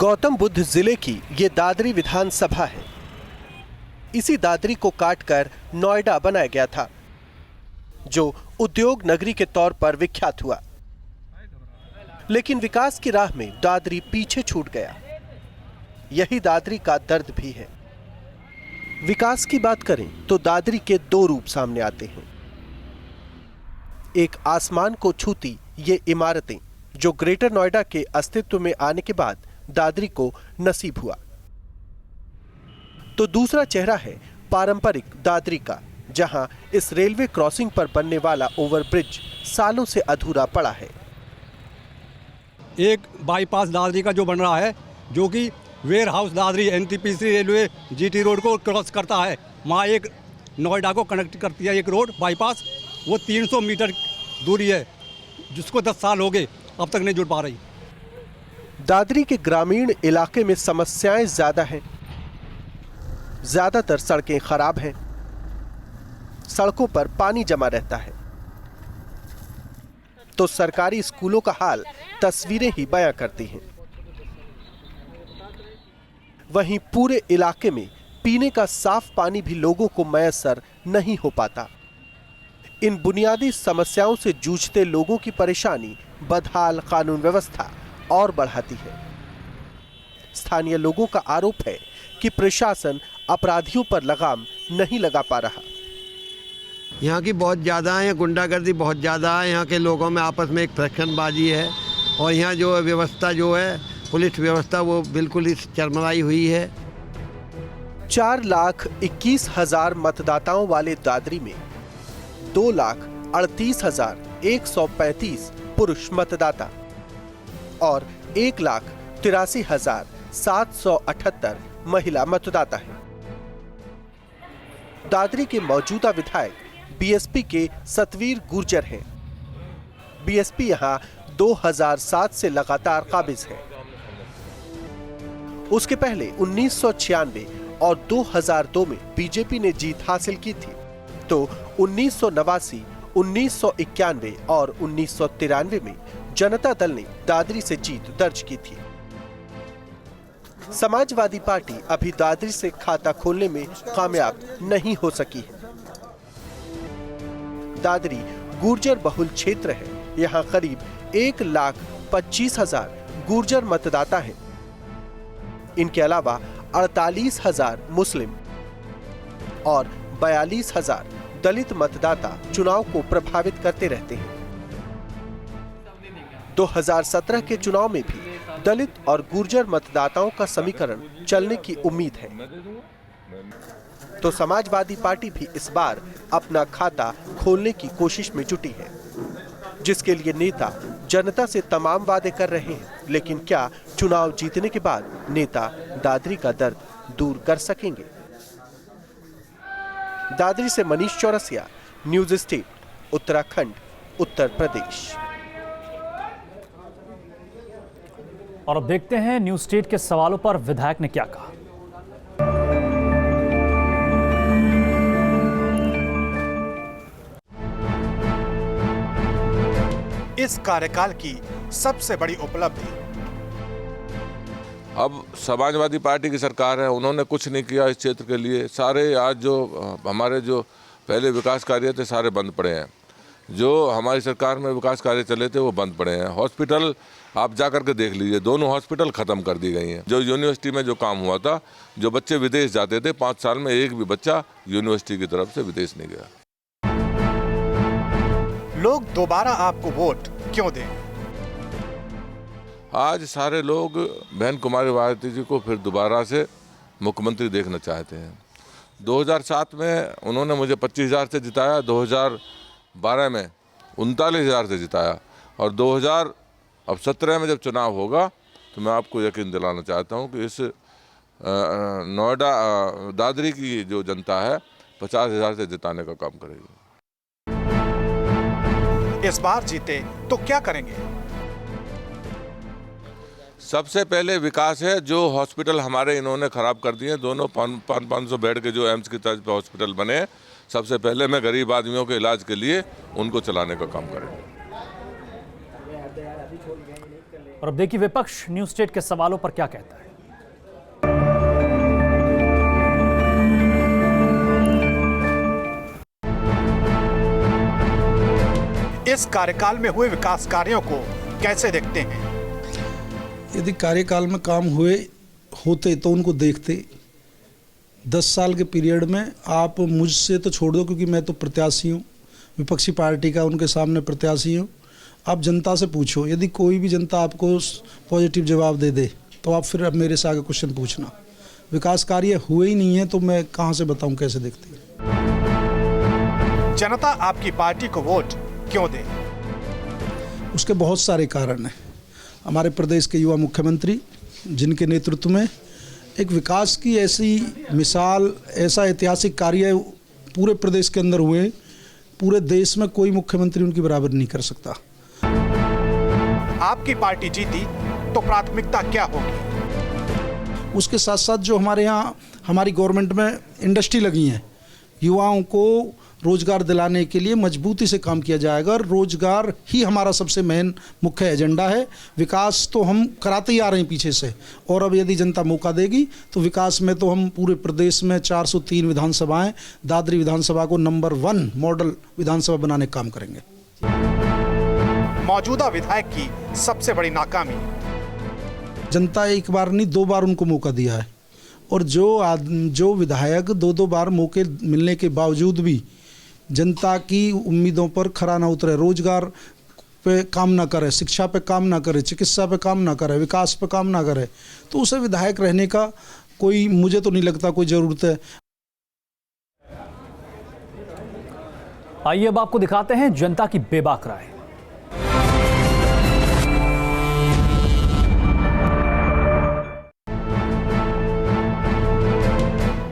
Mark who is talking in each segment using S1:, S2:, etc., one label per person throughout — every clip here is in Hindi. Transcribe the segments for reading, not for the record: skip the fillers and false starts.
S1: गौतम बुद्ध जिले की ये दादरी विधानसभा है। इसी दादरी को काटकर नोएडा बनाया गया था, जो उद्योग नगरी के तौर पर विख्यात हुआ। लेकिन विकास की राह में दादरी पीछे छूट गया। यही दादरी का दर्द भी है। विकास की बात करें तो दादरी के दो रूप सामने आते हैं। एक आसमान को छूती ये इमारतें जो ग्रेटर नोएडा के अस्तित्व में आने के बाद दादरी को नसीब हुआ, तो दूसरा चेहरा है पारंपरिक दादरी का, जहां इस रेलवे क्रॉसिंग पर बनने वाला ओवरब्रिज सालों से अधूरा पड़ा है।
S2: एक बाईपास दादरी का जो बन रहा है, जो कि warehouse Dadri NTPC railway GT road को क्रॉस करता है, वहाँ एक नोएडा को कनेक्ट करती है एक रोड बाईपास, वो 300 मीटर दूरी है, जिसको 10 साल हो गए अब तक नहीं जुड़ पा रही।
S1: दादरी के ग्रामीण इलाके में समस्याएं ज्यादा हैं। ज्यादातर सड़कें खराब हैं, सड़कों पर पानी जमा रहता है, तो सरकारी स्कूलों का हाल तस्वीरें ही बयां करती हैं। वहीं पूरे इलाके में पीने का साफ पानी भी लोगों को मैसर नहीं हो पाता। इन बुनियादी समस्याओं से जूझते लोगों की परेशानी बदहाल कानून व्यवस्था और बढ़ाती है। स्थानीय लोगों का आरोप है कि प्रशासन अपराधियों पर लगाम नहीं लगा पा रहा।
S3: यहाँ की बहुत ज़्यादा है, गुंडागर्दी बहुत ज़्यादा है, यहाँ के लोगों में आपस में एक फ्रैक्शनबाजी है, और यहाँ जो व्यवस्था जो है पुलिस व्यवस्था वो बिल्कुल ही चरमराई हुई है।
S1: 4,21,000 मतदाताओं वाले दादरी में 2,38,135 पुरुष मतदाता और 1,83,778 महिला मतदाता हैं। दादरी के मौजूदा विधायक बीएसपी के सतवीर गुर्जर हैं। बीएसपी यहां 2007 से लगातार काबिज है। उसके पहले 1996 और 2002 में बीजेपी ने जीत हासिल की थी, तो 1989, 1991 और 1993 में जनता दल ने दादरी से जीत दर्ज की थी। समाजवादी पार्टी अभी दादरी से खाता खोलने में कामयाब नहीं हो सकी है। दादरी गुर्जर बहुल क्षेत्र है। यहाँ करीब 1,25,000 गुर्जर मतदाता हैं। इनके अलावा 48,000 मुस्लिम और 42,000 दलित मतदाता चुनाव को प्रभावित करते रहते हैं। 2017 के चुनाव में भी दलित और गुर्जर मतदाताओं का समीकरण चलने की उम्मीद है, तो समाजवादी पार्टी भी इस बार अपना खाता खोलने की कोशिश में जुटी है, जिसके लिए नेता जनता से तमाम वादे कर रहे हैं। लेकिन क्या चुनाव जीतने के बाद नेता दादरी का दर्द दूर कर सकेंगे? दादरी से मनीष चौरसिया, न्यूज स्टेट, उत्तराखंड, उत्तर प्रदेश।
S4: और अब देखते हैं न्यूज स्टेट के सवालों पर विधायक ने क्या कहा।
S5: इस कार्यकाल की सबसे बड़ी उपलब्धि।
S6: अब समाजवादी पार्टी की सरकार है, उन्होंने कुछ नहीं किया इस क्षेत्र के लिए। सारे आज जो हमारे जो पहले विकास कार्य थे सारे बंद पड़े हैं। जो हमारी सरकार में विकास कार्य चले थे वो बंद पड़े हैं। हॉस्पिटल आप जा कर के देख लीजिए, दोनों हॉस्पिटल ख़त्म कर दी गई हैं। जो यूनिवर्सिटी में जो काम हुआ था, जो बच्चे विदेश जाते थे, 5 साल में एक भी बच्चा यूनिवर्सिटी की तरफ से विदेश नहीं गया।
S5: लोग दोबारा आपको वोट क्यों दें?
S6: आज सारे लोग बहन कुमारी भारती जी को फिर दोबारा से मुख्यमंत्री देखना चाहते हैं। 2007 में उन्होंने मुझे 25,000 से जिताया, 2012 में 39,000 से जिताया, और 2017 में जब चुनाव होगा तो मैं आपको यकीन दिलाना चाहता हूं कि इस नोएडा दादरी की जो जनता है 50,000 से जिताने का काम करेगी।
S5: इस बार जीते तो क्या करेंगे?
S6: सबसे पहले विकास है। जो हॉस्पिटल हमारे इन्होंने खराब कर दिए, दोनों 500 बेड के जो एम्स की तर्ज पर हॉस्पिटल बने हैं, सबसे पहले मैं गरीब आदमियों के इलाज के लिए उनको चलाने का काम करेंगे।
S4: और अब देखिए विपक्ष न्यूज स्टेट के सवालों पर क्या कहता है।
S5: इस कार्यकाल में हुए विकास कार्यों को कैसे देखते हैं?
S7: यदि कार्यकाल में काम होते तो उनको देखते। 10 साल के पीरियड में आप मुझसे तो छोड़ दो, क्योंकि मैं तो प्रत्याशी हूँ, विपक्षी पार्टी का उनके सामने प्रत्याशी हूँ। आप जनता से पूछो, यदि कोई भी जनता आपको पॉजिटिव जवाब दे दे तो आप फिर अब मेरे से आगे क्वेश्चन पूछना। विकास कार्य हुए ही नहीं है तो मैं कहाँ से बताऊँ कैसे देखती है।
S5: जनता आपकी पार्टी को वोट क्यों दे?
S7: उसके बहुत सारे कारण हैं। हमारे प्रदेश के युवा मुख्यमंत्री जिनके नेतृत्व में एक विकास की ऐसी मिसाल, ऐसा ऐतिहासिक कार्य पूरे प्रदेश के अंदर हुए, पूरे देश में कोई मुख्यमंत्री उनकी बराबर नहीं कर सकता।
S5: आपकी पार्टी जीती तो प्राथमिकता क्या होगी?
S7: उसके साथ साथ जो हमारे यहाँ हमारी गवर्नमेंट में इंडस्ट्री लगी हैं, युवाओं को रोजगार दिलाने के लिए मजबूती से काम किया जाएगा और रोजगार ही हमारा सबसे मेन मुख्य एजेंडा है। विकास तो हम कराते ही आ रहे हैं पीछे से, और अब यदि जनता मौका देगी तो विकास में तो हम पूरे प्रदेश में 403 विधानसभाएं, दादरी विधानसभा को नंबर 1 मॉडल विधानसभा बनाने का काम करेंगे।
S5: मौजूदा विधायक की सबसे बड़ी नाकामी?
S7: जनता एक बार नहीं 2 बार उनको मौका दिया है, और जो विधायक 2 बार मौके मिलने के बावजूद भी जनता की उम्मीदों पर खरा ना उतरे, रोजगार पे काम ना करे, शिक्षा पे काम ना करे, चिकित्सा पे काम ना करे, विकास पे काम ना करे, तो उसे विधायक रहने का कोई, मुझे तो नहीं लगता कोई ज़रूरत है।
S4: आइए अब आपको दिखाते हैं जनता की बेबाक राय।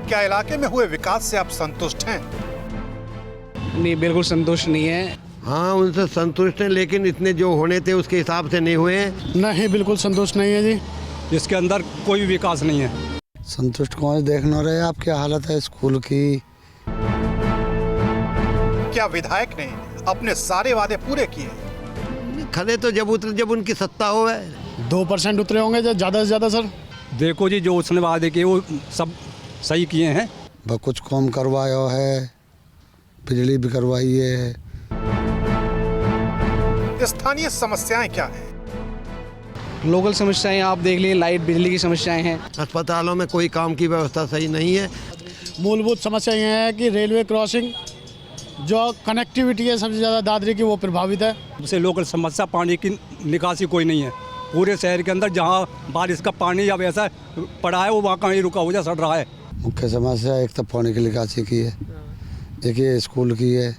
S5: क्या इलाके में हुए विकास से आप संतुष्ट हैं?
S8: नहीं, बिल्कुल संतुष्ट नहीं है।
S3: हाँ, उनसे संतुष्ट हैं, लेकिन इतने जो होने थे उसके हिसाब से नहीं हुए हैं।
S8: नहीं, बिल्कुल संतुष्ट नहीं है जी।
S2: इसके अंदर कोई विकास नहीं है।
S9: संतुष्ट कौन देख न रहे आप क्या हालत है स्कूल की।
S5: क्या विधायक ने अपने सारे वादे पूरे किए?
S3: खड़े तो जब उनकी सत्ता हो है।
S8: 2% उतरे होंगे ज़्यादा से ज़्यादा सर।
S2: देखो जी, जो उसने वादे किए वो सब सही किए हैं।
S9: बहुत कुछ काम करवाया है, बिजली भी करवाई है।
S5: स्थानीय समस्याएं क्या हैं?
S8: लोकल समस्याएं आप देख लीजिए, लाइट बिजली की समस्याएं हैं।
S3: अस्पतालों में कोई काम की व्यवस्था सही नहीं है।
S8: मूलभूत समस्या ये है कि रेलवे क्रॉसिंग जो कनेक्टिविटी है सबसे ज़्यादा दादरी की, वो प्रभावित है।
S2: सबसे लोकल समस्या पानी की निकासी कोई नहीं है। पूरे शहर के अंदर जहाँ बारिश का पानी या वैसा पड़ा है वो वहाँ कहीं रुका हुआ सड़ रहा है।
S9: मुख्य समस्या एक तो पानी की निकासी की है, एक ये स्कूल की है,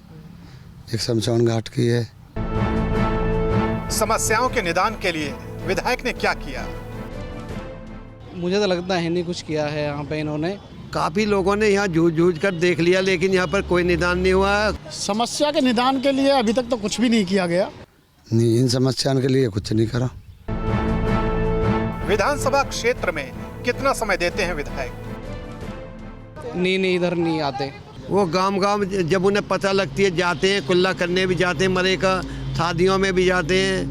S9: एक शमशान घाट की है।
S5: समस्याओं के निदान के लिए विधायक ने क्या किया?
S8: मुझे तो लगता है नहीं कुछ किया है यहाँ पे इन्होंने।
S3: काफ़ी लोगों ने यहाँ जूझ कर देख लिया, लेकिन यहाँ पर कोई निदान नहीं हुआ।
S8: समस्या के निदान के लिए अभी तक तो कुछ भी नहीं किया गया।
S9: नहीं, इन समस्याओं के लिए कुछ नहीं करा।
S5: विधानसभा क्षेत्र में कितना समय देते हैं विधायक?
S8: नहीं, इधर नहीं आते।
S3: वो गांव जब उन्हें पता लगती है जाते हैं, कुल्ला करने भी जाते हैं, मरे का शादियों में भी जाते हैं।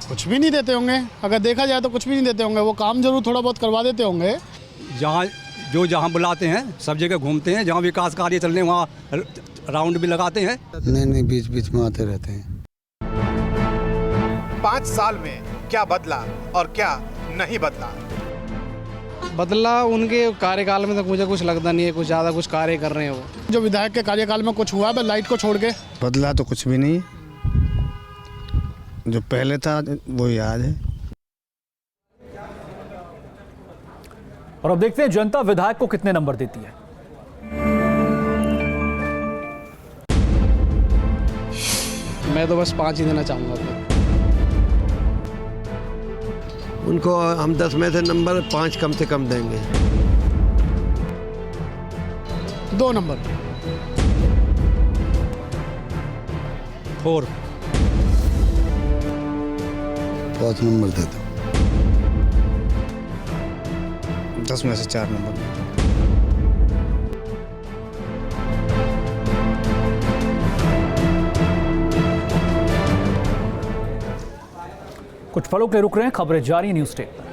S8: कुछ भी नहीं देते होंगे, अगर देखा जाए तो कुछ भी नहीं देते होंगे। वो काम जरूर थोड़ा बहुत करवा देते होंगे।
S2: जहाँ बुलाते हैं सब जगह घूमते हैं, जहाँ विकास कार्य चल रहे हैं वहाँ राउंड भी लगाते हैं।
S9: नहीं, बीच बीच में आते रहते हैं।
S5: 5 साल में क्या बदला और क्या नहीं बदला?
S8: बदला उनके कार्यकाल में तो मुझे कुछ लगता नहीं है कुछ ज़्यादा कुछ कार्य कर रहे हैं वो। जो विधायक के कार्यकाल में कुछ हुआ है लाइट को छोड़ के?
S10: बदला तो कुछ भी नहीं, जो पहले था वो याद है।
S4: और अब देखते हैं जनता विधायक को कितने नंबर देती है।
S8: मैं तो बस 5 ही देना चाहूँगा।
S3: उनको हम 10 में से नंबर 5 कम से कम देंगे।
S8: 2 नंबर।
S2: 4।
S9: 5 नंबर दे दो।
S10: 10 में से 4 नंबर।
S4: कुछ पलों के लिए रुक रहे हैं, खबरें जारी न्यूज स्टेट पर।